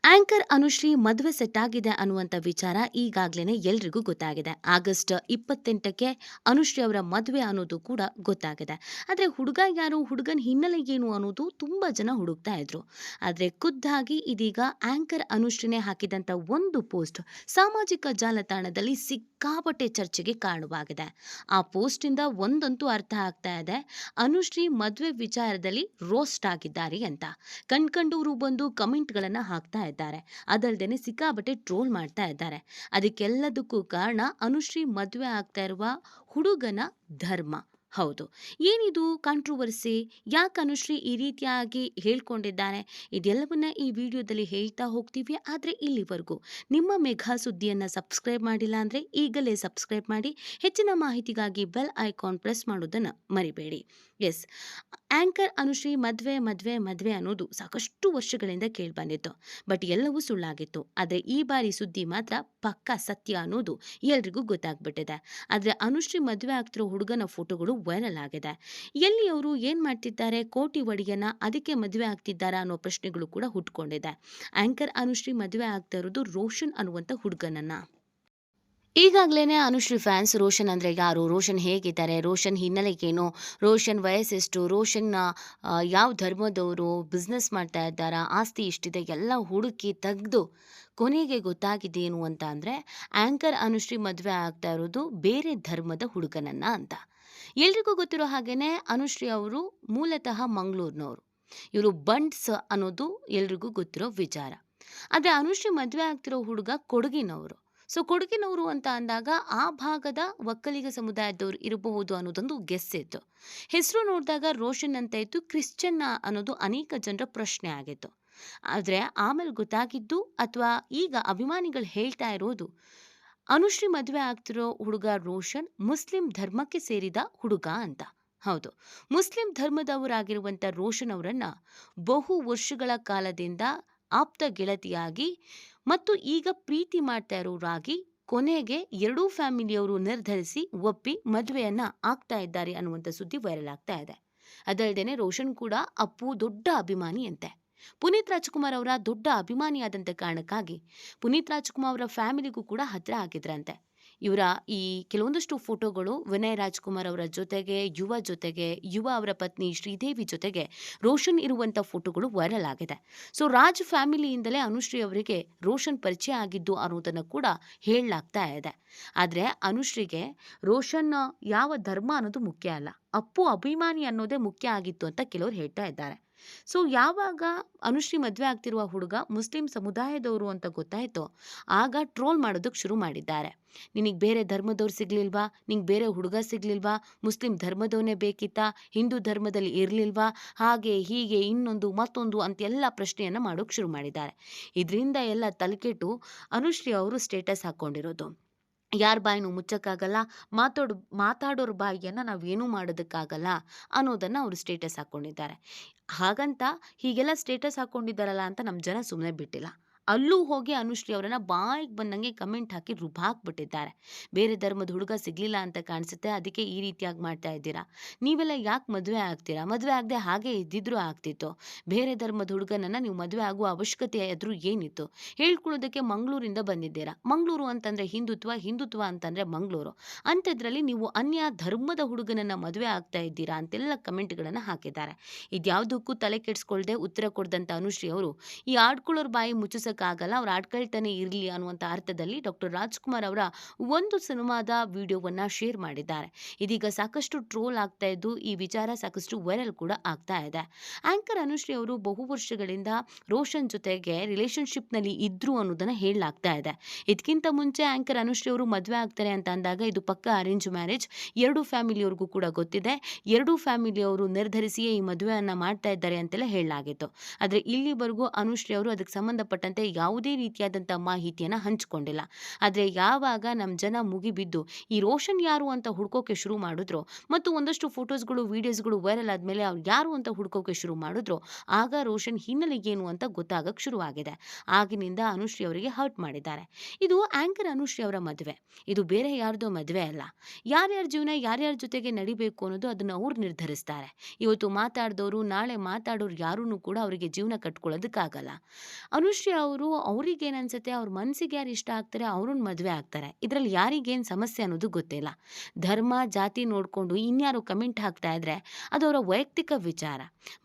Anchor Anushree ಮದುವೆ set ಆಗಿದೆ ಅನ್ನುವಂಥ ವಿಚಾರ ಈಗಾಗಲೇ ಎಲ್ರಿಗೂ ಗೊತ್ತಾಗಿದೆ. ಆಗಸ್ಟ್ 28ಕ್ಕೆ ಅನುಶ್ರೀ ಅವರ ಮದುವೆ ಅನ್ನೋದು ಕೂಡ ಗೊತ್ತಾಗಿದೆ. ಆದರೆ ಹುಡುಗ ಯಾರು, ಹುಡುಗನ ಹಿನ್ನೆಲೆ ಏನು ಅನ್ನೋದು ತುಂಬಾ ಜನ ಹುಡುಕ್ತಾ ಇದ್ರು. ಆದರೆ ಖುದ್ದಾಗಿ ಇದೀಗ ಆಂಕರ್ ಅನುಶ್ರೀನೇ ಹಾಕಿದಂಥ ಒಂದು ಪೋಸ್ಟ್ ಸಾಮಾಜಿಕ ಜಾಲತಾಣದಲ್ಲಿ ಸಿಕ್ಕಾಪಟ್ಟೆ ಚರ್ಚೆಗೆ ಕಾರಣವಾಗಿದೆ. ಆ ಪೋಸ್ಟಿಂದ ಒಂದಂತೂ ಅರ್ಥ ಆಗ್ತಾ ಇದೆ, ಅನುಶ್ರೀ ಮದುವೆ ವಿಚಾರದಲ್ಲಿ ರೋಸ್ಟ್ ಆಗಿದ್ದಾರೆ ಅಂತ. ಕಣ್ಕಂಡವರು ಬಂದು ಕಮೆಂಟ್ಗಳನ್ನ ಹಾಕ್ತಾ ಇದ್ದಾರೆ. ಅದಲ್ದೇನೆ ಸಿಕ್ಕಾಪಟ್ಟೆ ಟ್ರೋಲ್ ಮಾಡ್ತಾ ಇದ್ದಾರೆ. ಅದಕ್ಕೆಲ್ಲದಕ್ಕೂ ಕಾರಣ ಅನುಶ್ರೀ ಮದುವೆ ಆಗ್ತಾ ಇರುವ ಹುಡುಗನ ಧರ್ಮ. ಹೌದು, ಏನಿದು ಕಾಂಟ್ರವರ್ಸಿ? ಯಾಕೆ ಅನುಶ್ರೀ ಈ ರೀತಿಯಾಗಿ ಹೇಳ್ಕೊಂಡಿದ್ದಾನೆ? ಇದೆಲ್ಲವನ್ನ ಈ ವಿಡಿಯೋದಲ್ಲಿ ಹೇಳ್ತಾ ಹೋಗ್ತೀವಿ. ಆದರೆ ಇಲ್ಲಿವರೆಗೂ ನಿಮ್ಮ ಮೆಘಾ ಸುದ್ದಿಯನ್ನು ಸಬ್ಸ್ಕ್ರೈಬ್ ಮಾಡಿಲ್ಲ ಅಂದರೆ ಈಗಲೇ ಸಬ್ಸ್ಕ್ರೈಬ್ ಮಾಡಿ. ಹೆಚ್ಚಿನ ಮಾಹಿತಿಗಾಗಿ ಬೆಲ್ ಐಕಾನ್ ಪ್ರೆಸ್ ಮಾಡೋದನ್ನು ಮರಿಬೇಡಿ. ಎಸ್, ಆಂಕರ್ ಅನುಶ್ರೀ ಮದುವೆ ಮದುವೆ ಮದುವೆ ಅನ್ನೋದು ಸಾಕಷ್ಟು ವರ್ಷಗಳಿಂದ ಕೇಳಿಬಂದಿತ್ತು. ಬಟ್ ಎಲ್ಲವೂ ಸುಳ್ಳಾಗಿತ್ತು. ಆದರೆ ಈ ಬಾರಿ ಸುದ್ದಿ ಮಾತ್ರ ಪಕ್ಕಾ ಸತ್ಯ ಅನ್ನೋದು ಎಲ್ರಿಗೂ ಗೊತ್ತಾಗ್ಬಿಟ್ಟಿದೆ. ಆದರೆ ಅನುಶ್ರೀ ಮದುವೆ ಆಗ್ತಿರೋ ಹುಡುಗನ ಫೋಟೋಗಳು ವೈರಲ್ ಆಗಿದೆ. ಎಲ್ಲಿ ಅವರು ಏನ್ ಮಾಡ್ತಿದ್ದಾರೆ, ಕೋಟಿ ಒಡೆಯನ, ಅದಕ್ಕೆ ಮದುವೆ ಆಗ್ತಿದ್ದಾರಾ ಅನ್ನೋ ಪ್ರಶ್ನೆಗಳು ಕೂಡ ಹುಟ್ಕೊಂಡಿದೆ. ಆಂಕರ್ ಅನುಶ್ರೀ ಮದುವೆ ಆಗ್ತಾ ಇರೋದು ರೋಷನ್ ಅನ್ನುವಂಥ ಹುಡುಗನನ್ನ. ಈಗಾಗಲೇ ಅನುಶ್ರೀ ಫ್ಯಾನ್ಸ್ ರೋಷನ್ ಅಂದರೆ ಯಾರು, ರೋಷನ್ ಹೇಗಿದ್ದಾರೆ, ರೋಷನ್ ಹಿನ್ನೆಲೆಗೇನು, ರೋಷನ್ ವಯಸ್ಸೆಷ್ಟು, ರೋಷನ್ನ ಯಾವ ಧರ್ಮದವರು, ಬಿಸ್ನೆಸ್ ಮಾಡ್ತಾ ಇದ್ದಾರಾ, ಆಸ್ತಿ ಇಷ್ಟಿದೆ ಎಲ್ಲ ಹುಡುಕಿ ತೆಗೆದು ಕೊನೆಗೆ ಗೊತ್ತಾಗಿದ್ದೇನು ಅಂತ ಅಂದರೆ ಆಂಕರ್ ಅನುಶ್ರೀ ಮದುವೆ ಆಗ್ತಾ ಇರೋದು ಬೇರೆ ಧರ್ಮದ ಹುಡುಗನನ್ನ ಅಂತ. ಎಲ್ರಿಗೂ ಗೊತ್ತಿರೋ ಹಾಗೇನೆ ಅನುಶ್ರೀ ಅವರು ಮೂಲತಃ ಮಂಗಳೂರಿನವರು. ಇವರು ಬಂಟ್ಸ್ ಅನ್ನೋದು ಎಲ್ರಿಗೂ ಗೊತ್ತಿರೋ ವಿಚಾರ. ಆದರೆ ಅನುಶ್ರೀ ಮದುವೆ ಆಗ್ತಿರೋ ಹುಡುಗ ಕೊಡಗಿನವರು. ಸೊ ಕೊಡಗಿನವರು ಅಂತ ಅಂದಾಗ ಆ ಭಾಗದ ಒಕ್ಕಲಿಗ ಸಮುದಾಯದವರು ಇರಬಹುದು ಅನ್ನೋದೊಂದು ಗೆಸ್ ಇತ್ತು. ಹೆಸರು ನೋಡಿದಾಗ ರೋಷನ್ ಅಂತ ಇತ್ತು, ಕ್ರಿಶ್ಚಿಯನ್ ಅನ್ನೋದು ಅನೇಕ ಜನರ ಪ್ರಶ್ನೆ ಆಗಿತ್ತು. ಆದರೆ ಆಮೇಲೆ ಗೊತ್ತಾಗಿದ್ದು, ಅಥವಾ ಈಗ ಅಭಿಮಾನಿಗಳು ಹೇಳ್ತಾ ಇರೋದು, ಅನುಶ್ರೀ ಮದುವೆ ಆಗ್ತಿರೋ ಹುಡುಗ ರೋಷನ್ ಮುಸ್ಲಿಂ ಧರ್ಮಕ್ಕೆ ಸೇರಿದ ಹುಡುಗ ಅಂತ. ಹೌದು, ಮುಸ್ಲಿಂ ಧರ್ಮದವರಾಗಿರುವಂಥ ರೋಷನ್ ಅವರನ್ನ ಬಹು ವರ್ಷಗಳ ಕಾಲದಿಂದ ಆಪ್ತ ಗೆಳತಿಯಾಗಿ ಮತ್ತು ಈಗ ಪ್ರೀತಿ ಮಾಡ್ತಾ ಇರೋರಾಗಿ ಕೊನೆಗೆ ಎರಡೂ ಫ್ಯಾಮಿಲಿಯವರು ನಿರ್ಧರಿಸಿ ಒಪ್ಪಿ ಮದುವೆಯನ್ನ ಆಗ್ತಾ ಇದ್ದಾರೆ ಅನ್ನುವಂಥ ಸುದ್ದಿ ವೈರಲ್ ಆಗ್ತಾ ಇದೆ. ಅದಲ್ಲದೆ ರೋಷನ್ ಕೂಡ ಅಪ್ಪು ದೊಡ್ಡ ಅಭಿಮಾನಿ ಅಂತೆ. ಪುನೀತ್ ರಾಜ್ಕುಮಾರ್ ಅವರ ದೊಡ್ಡ ಅಭಿಮಾನಿಯಾದಂಥ ಕಾರಣಕ್ಕಾಗಿ ಪುನೀತ್ ರಾಜ್ಕುಮಾರ್ ಅವರ ಫ್ಯಾಮಿಲಿಗೂ ಕೂಡ ಹತ್ರ ಆಗಿದ್ರಂತೆ. ಇವರ ಈ ಕೆಲವೊಂದಷ್ಟು ಫೋಟೋಗಳು ವಿನಯ್ ರಾಜ್ಕುಮಾರ್ ಅವರ ಜೊತೆಗೆ, ಯುವ ಅವರ ಪತ್ನಿ ಶ್ರೀದೇವಿ ಜೊತೆಗೆ ರೋಷನ್ ಇರುವಂಥ ಫೋಟೋಗಳು ವೈರಲ್ ಆಗಿದೆ. ಸೊ ರಾಜ್ ಫ್ಯಾಮಿಲಿಯಿಂದಲೇ ಅನುಶ್ರೀ ಅವರಿಗೆ ರೋಷನ್ ಪರಿಚಯ ಆಗಿದ್ದು ಅನ್ನೋದನ್ನು ಕೂಡ ಹೇಳಲಾಗ್ತಾ ಇದೆ. ಆದರೆ ಅನುಶ್ರೀಗೆ ರೋಷನ್ ಯಾವ ಧರ್ಮ ಅನ್ನೋದು ಮುಖ್ಯ ಅಲ್ಲ, ಅಪ್ಪು ಅಭಿಮಾನಿ ಅನ್ನೋದೇ ಮುಖ್ಯ ಆಗಿತ್ತು ಅಂತ ಕೆಲವರು ಹೇಳ್ತಾ ಇದ್ದಾರೆ. ಸೊ ಯಾವಾಗ ಅನುಶ್ರೀ ಮದುವೆ ಆಗ್ತಿರುವ ಹುಡುಗ ಮುಸ್ಲಿಂ ಸಮುದಾಯದವರು ಅಂತ ಗೊತ್ತಾಯ್ತೋ ಆಗ ಟ್ರೋಲ್ ಮಾಡೋದಕ್ಕೆ ಶುರು ಮಾಡಿದ್ದಾರೆ. ನಿನಗೆ ಬೇರೆ ಧರ್ಮದವ್ರು ಸಿಗ್ಲಿಲ್ವಾ, ನಿಂಗೆ ಬೇರೆ ಹುಡುಗ ಸಿಗ್ಲಿಲ್ವಾ, ಮುಸ್ಲಿಂ ಧರ್ಮದವನೇ ಬೇಕಿತ್ತಾ, ಹಿಂದೂ ಧರ್ಮದಲ್ಲಿ ಇರಲಿಲ್ವಾ, ಹಾಗೆ ಹೀಗೆ ಇನ್ನೊಂದು ಮತ್ತೊಂದು ಅಂತೆಲ್ಲ ಪ್ರಶ್ನೆಯನ್ನು ಮಾಡೋಕ್ಕೆ ಶುರು ಮಾಡಿದ್ದಾರೆ. ಇದರಿಂದ ಎಲ್ಲ ತಲೆಕೆಟ್ಟು ಅನುಶ್ರೀ ಅವರು ಸ್ಟೇಟಸ್ ಹಾಕ್ಕೊಂಡಿರೋದು, ಯಾರ ಬಾಯಿನೂ ಮುಚ್ಚಕ್ಕಾಗಲ್ಲ, ಮಾತಾಡೋರ ಬಾಯಿಯನ್ನು ನಾವೇನೂ ಮಾಡೋದಕ್ಕಾಗಲ್ಲ ಅನ್ನೋದನ್ನು ಅವರು ಸ್ಟೇಟಸ್ ಹಾಕ್ಕೊಂಡಿದ್ದಾರೆ. ಹಾಗಂತ ಹೀಗೆಲ್ಲ ಸ್ಟೇಟಸ್ ಹಾಕ್ಕೊಂಡಿದ್ದಾರಲ್ಲ ಅಂತ ನಮ್ಮ ಜನ ಸುಮ್ಮನೆ ಬಿಟ್ಟಿಲ್ಲ. ಅಲ್ಲೂ ಹೋಗಿ ಅನುಶ್ರೀ ಅವರನ್ನ ಬಾಯಿಗೆ ಬಂದಂಗೆ ಕಮೆಂಟ್ ಹಾಕಿ ರುಬ್ಬಾಕ್ಬಿಟ್ಟಿದ್ದಾರೆ. ಬೇರೆ ಧರ್ಮದ ಹುಡುಗ ಸಿಗ್ಲಿಲ್ಲ ಅಂತ ಕಾಣಿಸುತ್ತೆ, ಅದಕ್ಕೆ ಈ ರೀತಿಯಾಗಿ ಮಾಡ್ತಾ ಇದ್ದೀರಾ, ನೀವೆಲ್ಲ ಯಾಕೆ ಮದುವೆ ಆಗ್ತೀರಾ, ಮದುವೆ ಆಗದೆ ಹಾಗೆ ಇದ್ದಿದ್ರು ಆಗ್ತಿತ್ತು, ಬೇರೆ ಧರ್ಮದ ಹುಡುಗನನ್ನ ನೀವು ಮದುವೆ ಆಗುವ ಅವಶ್ಯಕತೆ ಎದುರು ಏನಿತ್ತು, ಹೇಳ್ಕೊಳ್ಳೋದಕ್ಕೆ ಮಂಗಳೂರಿಂದ ಬಂದಿದ್ದೀರಾ, ಮಂಗಳೂರು ಅಂತಂದ್ರೆ ಹಿಂದುತ್ವ, ಹಿಂದುತ್ವ ಅಂತಂದ್ರೆ ಮಂಗಳೂರು, ಅಂಥದ್ರಲ್ಲಿ ನೀವು ಅನ್ಯ ಧರ್ಮದ ಹುಡುಗನನ್ನ ಮದುವೆ ಆಗ್ತಾ ಇದ್ದೀರಾ ಅಂತೆಲ್ಲ ಕಮೆಂಟ್ಗಳನ್ನು ಹಾಕಿದ್ದಾರೆ. ಇದ್ಯಾವುದಕ್ಕೂ ತಲೆ ಕೆಡಿಸ್ಕೊಳ್ದೆ ಉತ್ತರ ಕೊಡ್ದಂಥ ಅನುಶ್ರೀ ಅವರು ಈ ಆಡ್ಕೊಳ್ಳೋರ್ ಬಾಯಿ ಮುಚ್ಚಿಸಕ್ಕಾಗಲ್ಲ, ಅವ್ರು ಆಡ್ಕೊಳ್ತಾನೆ ಇರಲಿ ಅನ್ನುವಂಥ ಅರ್ಥದಲ್ಲಿ ಡಾಕ್ಟರ್ ರಾಜ್ಕುಮಾರ್ ಅವರ ಒಂದು ಸಿನಿಮಾದ ವಿಡಿಯೋವನ್ನ ಶೇರ್ ಮಾಡಿದ್ದಾರೆ. ಇದೀಗ ಸಾಕಷ್ಟು ಟ್ರೋಲ್ ಆಗ್ತಾ ಇದ್ದು ಈ ವಿಚಾರ ಸಾಕಷ್ಟು ವೈರಲ್ ಕೂಡ ಆಗ್ತಾ ಇದೆ. ಆಂಕರ್ ಅನುಶ್ರೀ ಅವರು ಬಹು ವರ್ಷಗಳಿಂದ ರೋಷನ್ ಜೊತೆಗೆ ರಿಲೇಶನ್ಶಿಪ್ನಲ್ಲಿ ಇದ್ರು ಅನ್ನೋದನ್ನ ಹೇಳಲಾಗ್ತಾ ಇದೆ. ಇದಕ್ಕಿಂತ ಮುಂಚೆ ಆಂಕರ್ ಅನುಶ್ರೀ ಅವರು ಮದುವೆ ಆಗ್ತಾರೆ ಅಂತ ಅಂದಾಗ ಇದು ಪಕ್ಕ ಅರೇಂಜ್ ಮ್ಯಾರೇಜ್, ಎರಡು ಫ್ಯಾಮಿಲಿಯವ್ರಿಗೂ ಕೂಡ ಗೊತ್ತಿದೆ, ಎರಡೂ ಫ್ಯಾಮಿಲಿಯವರು ನಿರ್ಧರಿಸಿಯೇ ಈ ಮದುವೆಯನ್ನ ಮಾಡ್ತಾ ಇದ್ದಾರೆ ಅಂತೆಲ್ಲ ಹೇಳಲಾಗಿತ್ತು. ಆದರೆ ಇಲ್ಲಿವರೆಗೂ ಅನುಶ್ರೀ ಅವರು ಅದಕ್ಕೆ ಸಂಬಂಧಪಟ್ಟಂತೆ ಯಾವುದೇ ರೀತಿಯಾದಂಥ ಮಾಹಿತಿಯನ್ನು ಹಂಚಿಕೊಂಡಿಲ್ಲ. ಆದರೆ ಯಾವಾಗ ನಮ್ಮ ಜನ ಮುಗಿಬಿದ್ದು ಈ ರೋಷನ್ ಯಾರು ಅಂತ ಹುಡ್ಕೋಕೆ ಶುರು ಮಾಡಿದ್ರು ಮತ್ತು ಒಂದಷ್ಟು ಫೋಟೋಸ್ಗಳು ವಿಡಿಯೋಸ್ಗಳು ವೈರಲ್ ಆದಮೇಲೆ ಅವ್ರು ಯಾರು ಅಂತ ಹುಡ್ಕೋಕೆ ಶುರು ಮಾಡಿದ್ರು, ಆಗ ರೋಷನ್ ಹಿನ್ನೆಲೆ ಏನು ಅಂತ ಗೊತ್ತಾಗಕ್ಕೆ ಶುರುವಾಗಿದೆ. ಆಗಿನಿಂದ ಅನುಶ್ರೀ ಅವರಿಗೆ ಹರ್ಟ್ ಮಾಡಿದ್ದಾರೆ. ಇದು ಆಂಕರ್ ಅನುಶ್ರೀ ಅವರ ಮದುವೆ, ಇದು ಬೇರೆ ಯಾರ್ದೋ ಮದುವೆ ಅಲ್ಲ. ಯಾರ್ಯಾರ ಜೀವನ ಯಾರ್ಯಾರ ಜೊತೆಗೆ ನಡಿಬೇಕು ಅನ್ನೋದು ಅದನ್ನು ಅವ್ರು ನಿರ್ಧರಿಸ್ತಾರೆ. ಇವತ್ತು ಮಾತಾಡಿದವರು ನಾಳೆ ಮಾತಾಡೋರು ಯಾರೂ ಕೂಡ ಅವರಿಗೆ ಜೀವನ ಕಟ್ಕೊಳ್ಳೋದಕ್ಕಾಗಲ್ಲ. ಅನುಶ್ರೀ ಅವರು ಆಗೋದವರು ಅವ್ರಿಗೇನು ಅನ್ಸುತ್ತೆ, ಅವ್ರ ಮನಸ್ಸಿಗೆ ಯಾರು ಇಷ್ಟ ಆಗ್ತಾರೆ ಅವ್ರನ್ನ ಮದುವೆ ಆಗ್ತಾರೆ. ಇದರಲ್ಲಿ ಯಾರಿಗೇನು ಸಮಸ್ಯೆ ಅನ್ನೋದು ಗೊತ್ತಿಲ್ಲ. ಧರ್ಮ, ಜಾತಿ ನೋಡಿಕೊಂಡು ಇನ್ಯಾರು ಕಮೆಂಟ್ ಹಾಕ್ತಾ ಇದ್ರೆ ಅದು ಅವರ ವೈಯಕ್ತಿಕ ವಿಚಾರ.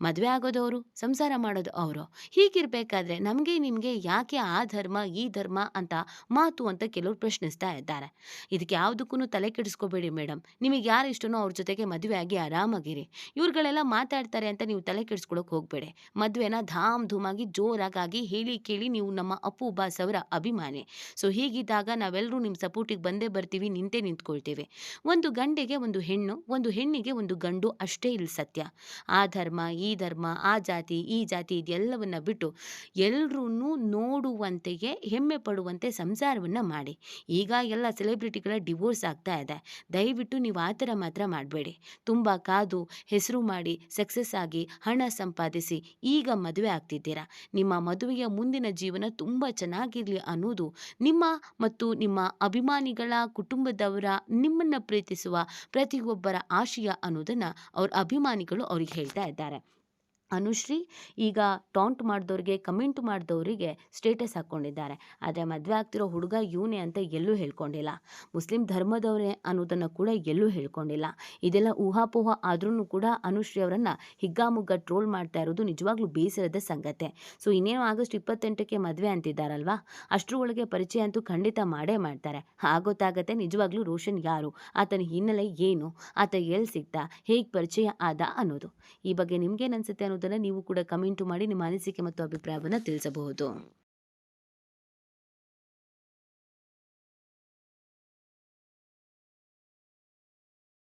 ಮದುವೆ ಆಗೋದವರು, ಸಂಸಾರ ಮಾಡೋದು ಅವರು. ಹೀಗಿರಬೇಕಾದ್ರೆ ನಮಗೆ ನಿಮಗೆ ಯಾಕೆ ಆ ಧರ್ಮ ಈ ಧರ್ಮ ಅಂತ ಮಾತು ಅಂತ ಕೆಲವರು ಪ್ರಶ್ನಿಸ್ತಾ ಇದ್ದಾರೆ. ಇದಕ್ಕೆ ಯಾವುದಕ್ಕೂ ತಲೆ ಕೆಡಿಸ್ಕೋಬೇಡಿ ಮೇಡಮ್. ನಿಮಗೆ ಯಾರು ಇಷ್ಟನೋ ಅವ್ರ ಜೊತೆಗೆ ಮದುವೆ ಆಗಿ ಆರಾಮಾಗಿರಿ. ಇವ್ರುಗಳೆಲ್ಲ ಮಾತಾಡ್ತಾರೆ ಅಂತ ನೀವು ತಲೆ ಕೆಡಿಸ್ಕೊಳಕ್ಕೆ ಹೋಗಬೇಡಿ. ಮದುವೆನ ಧಾಮ್ ಧೂಮಾಗಿ ಜೋರಾಗಿ ಹೇಳಿ ಕೇಳಿ ನೀವು ನಮ್ಮ ಅಪ್ಪು ಬಾಸ್ ಅವರ ಅಭಿಮಾನಿ. ಸೊ ಹೀಗಿದ್ದಾಗ ನಾವೆಲ್ಲರೂ ನಿಮ್ಮ ಸಪೋರ್ಟಿಗೆ ಬಂದೇ ಬರ್ತೀವಿ, ನಿಂತೇ ನಿಂತ್ಕೊಳ್ತೀವಿ. ಒಂದು ಗಂಡಿಗೆ ಒಂದು ಹೆಣ್ಣು, ಒಂದು ಹೆಣ್ಣಿಗೆ ಒಂದು ಗಂಡು, ಅಷ್ಟೇ ಇಲ್ಲಿ ಸತ್ಯ. ಆ ಧರ್ಮ ಈ ಧರ್ಮ, ಆ ಜಾತಿ ಈ ಜಾತಿ ಇದೆಲ್ಲವನ್ನ ಬಿಟ್ಟು ಎಲ್ರೂ ನೋಡುವಂತೆಯೇ ಹೆಮ್ಮೆ ಪಡುವಂತೆ ಸಂಸಾರವನ್ನು ಮಾಡಿ. ಈಗ ಎಲ್ಲ ಸೆಲೆಬ್ರಿಟಿಗಳ ಡಿವೋರ್ಸ್ ಆಗ್ತಾ ಇದೆ. ದಯವಿಟ್ಟು ನೀವು ಆ ಥರ ಮಾತ್ರ ಮಾಡಬೇಡಿ. ತುಂಬ ಕಾದು ಹೆಸರು ಮಾಡಿ ಸಕ್ಸಸ್ ಆಗಿ ಹಣ ಸಂಪಾದಿಸಿ ಈಗ ಮದುವೆ ಆಗ್ತಿದ್ದೀರಾ. ನಿಮ್ಮ ಮದುವೆಯ ಮುಂದಿನ ಜೀವನ ತುಂಬ ಚೆನ್ನಾಗಿರಲಿ ಅನ್ನೋದು ನಿಮ್ಮ ಮತ್ತು ನಿಮ್ಮ ಅಭಿಮಾನಿಗಳ ಕುಟುಂಬದವರ, ನಿಮ್ಮನ್ನು ಪ್ರೀತಿಸುವ ಪ್ರತಿಯೊಬ್ಬರ ಆಶಯ ಅನ್ನೋದನ್ನು ಅವ್ರ ಅಭಿಮಾನಿಗಳು ಅವ್ರಿಗೆ ಹೇಳ್ತಾ ಇದ್ದಾರೆ. ಅನುಶ್ರೀ ಈಗ ಟಾಂಟ್ ಮಾಡಿದವ್ರಿಗೆ, ಕಮೆಂಟ್ ಮಾಡಿದವರಿಗೆ ಸ್ಟೇಟಸ್ ಹಾಕ್ಕೊಂಡಿದ್ದಾರೆ. ಆದರೆ ಮದುವೆ ಆಗ್ತಿರೋ ಹುಡುಗ ಇವನೇ ಅಂತ ಎಲ್ಲೂ ಹೇಳ್ಕೊಂಡಿಲ್ಲ. ಮುಸ್ಲಿಂ ಧರ್ಮದವರೇ ಅನ್ನೋದನ್ನು ಕೂಡ ಎಲ್ಲೂ ಹೇಳ್ಕೊಂಡಿಲ್ಲ. ಇದೆಲ್ಲ ಊಹಾಪೋಹ ಆದ್ರೂ ಕೂಡ ಅನುಶ್ರೀ ಅವರನ್ನು ಹಿಗ್ಗಾಮುಗ್ಗ ಟ್ರೋಲ್ ಮಾಡ್ತಾ ಇರೋದು ನಿಜವಾಗ್ಲೂ ಬೇಸರದ ಸಂಗತಿ. ಸೊ ಇನ್ನೇನು ಆಗಸ್ಟ್ 28ಕ್ಕೆ ಮದುವೆ ಅಂತಿದ್ದಾರಲ್ವಾ, ಅಷ್ಟರ ಒಳಗೆ ಪರಿಚಯ ಅಂತೂ ಖಂಡಿತ ಮಾಡೇ ಮಾಡ್ತಾರೆ. ಗೊತ್ತಾಗತ್ತೆ ನಿಜವಾಗ್ಲೂ ರೋಷನ್ ಯಾರು, ಆತನ ಹಿನ್ನೆಲೆ ಏನು, ಆತ ಎಲ್ಲಿ ಸಿಗ್ತಾ, ಹೇಗೆ ಪರಿಚಯ ಆದ ಅನ್ನೋದು. ಈ ಬಗ್ಗೆ ನಿಮ್ಗೇನು ಅನಿಸುತ್ತೆ ಅನ್ನೋದನ್ನು ನೀವು ಕೂಡ ಕಮೆಂಟು ಮಾಡಿ ನಿಮ್ಮ ಅನಿಸಿಕೆ ಮತ್ತು ಅಭಿಪ್ರಾಯವನ್ನು ತಿಳಿಸಬಹುದು.